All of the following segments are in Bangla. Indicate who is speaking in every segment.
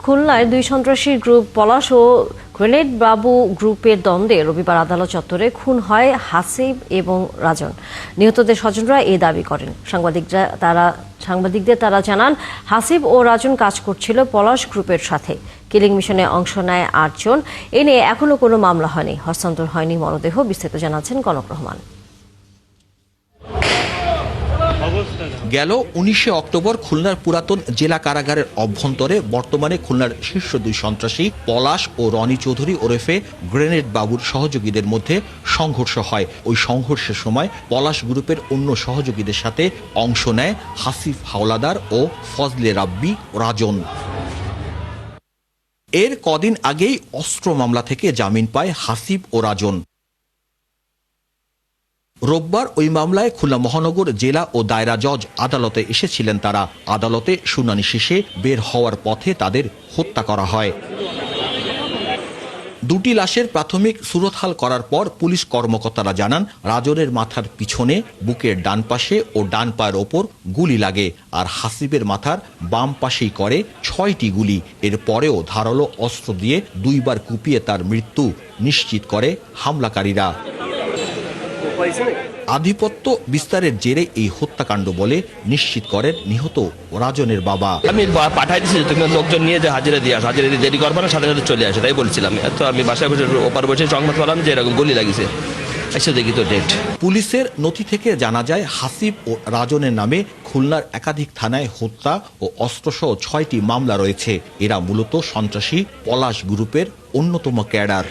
Speaker 1: খুলনায় দুই সন্ত্রাসী গ্রুপ পলাশ ও গ্রেনেড বাবু গ্রুপের দ্বন্দ্বে রবিবার আদালত চত্বরে খুন হয় হাসিব এবং রাজন। নিহতদের স্বজনরা এ দাবি করেন। সাংবাদিকদের তারা জানান, হাসিব ও রাজন কাজ করছিল পলাশ গ্রুপের সাথে। কিলিং মিশনে অংশ নেয় ৮ জন। এ নিয়ে এখনো কোনো মামলা হয়নি, হস্তান্তর হয়নি মরদেহ। বিস্তারিত জানাচ্ছেন কনক রহমান।
Speaker 2: গেল ১৯ অক্টোবর খুলনার পুরাতন জেলা কারাগারের অভ্যন্তরে বর্তমানে খুলনার শীর্ষ দুই সন্ত্রাসী পলাশ ও রনি চৌধুরী ওরফে গ্রেনেড বাবুর সহযোগীদের মধ্যে সংঘর্ষ হয়। ওই সংঘর্ষের সময় পলাশ গ্রুপের অন্য সহযোগীদের সাথে অংশ নেয় হাসিফ হাওলাদার ও ফজলে রাব্বি রাজন। এর কদিন আগেই অস্ত্র মামলা থেকে জামিন পায় হাসিব ও রাজন। রোববার ওই মামলায় খুলনা মহানগর জেলা ও দায়রা জজ আদালতে এসেছিলেন তারা। আদালতে শুনানি শেষে বের হওয়ার পথে তাদের হত্যা করা হয়। দুটি লাশের প্রাথমিক সুরতহাল করার পর পুলিশ কর্মকর্তারা জানান, রাজনের মাথার পিছনে, বুকের ডান পাশে ও ডান পায়ের ওপর গুলি লাগে, আর হাসিবের মাথার বাম পাশেই করে ৬টি গুলি। এর পরেও ধারালো অস্ত্র দিয়ে ২ বার কুপিয়ে তার মৃত্যু নিশ্চিত করে হামলাকারীরা। আধিপত্য বিস্তারের জেরে এই হত্যাকাণ্ড বলে নিশ্চিত করেন নিহত রাজনের বাবা।
Speaker 3: আমি পাঠাই দিচ্ছি, তুমি লোকজন নিয়ে যে হাজিরা দিয়ে আস, হাজিরা দিয়ে দেরি করবো না, সাথে সাথে চলে আসে, তাই বলছিলাম। তো আমি বাসায় বসে ওপার বসে সংবাদ পেলাম যে এরকম গুলি লাগিছে, এসে দেখি তো ডেট।
Speaker 2: পুলিশের নথি থেকে জানা যায়, হাসিব ও রাজনের নামে খুলনার একাধিক থানায় হত্যা ও অস্ত্রসহ ৬টি মামলা রয়েছে। এরা মূলত সন্ত্রাসী পলাশ গ্রুপের অন্যতম ক্যাডার।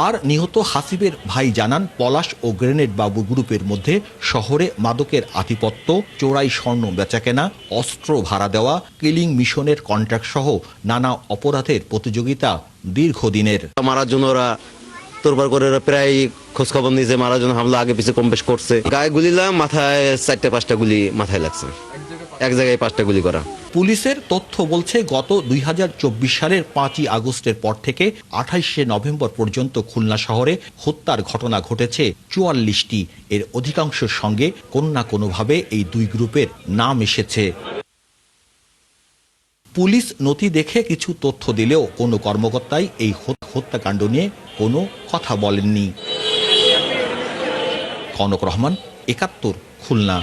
Speaker 2: আর নিহত হাসিবের ভাই জানান, পলাশ ও গ্রেনেড বাবু গ্রুপের মধ্যে শহরে মাদকের আধিপত্য, চোরাই স্বর্ণ বেচাকেনা, অস্ত্র ভাড়া দেওয়া, কিলিং মিশনের কন্ট্রাক্ট সহ নানা অপরাধের প্রতিযোগিতা দীর্ঘদিনের।
Speaker 4: মারার জন্য ওরা তোরবার করে প্রায় খোঁজখবর নিয়েছে, মারার জন্য হামলা আগে পিছিয়ে কম বেশ করছে। গায়ে গুলি মাথায় ৪-৫টা গুলি মাথায় লাগছে, এক জায়গায় 5টা গুলি করা।
Speaker 2: পুলিশের তথ্য বলছে, গত ২০২৪ সালের ৫ই আগস্টের পর থেকে ২৮শে নভেম্বর পর্যন্ত খুলনা শহরে হত্যার ঘটনা ঘটেছে ৪৪টি। এর অধিকাংশের সঙ্গে কোনো না কোনোভাবে এই দুই গ্রুপের নাম এসেছে। পুলিশ নথি দেখে কিছু তথ্য দিলেও কোনো কর্মকর্তাই এই হত্যাকাণ্ড নিয়ে কোনো কথা বলেননি। কনক রহমান, ৭১, খুলনা।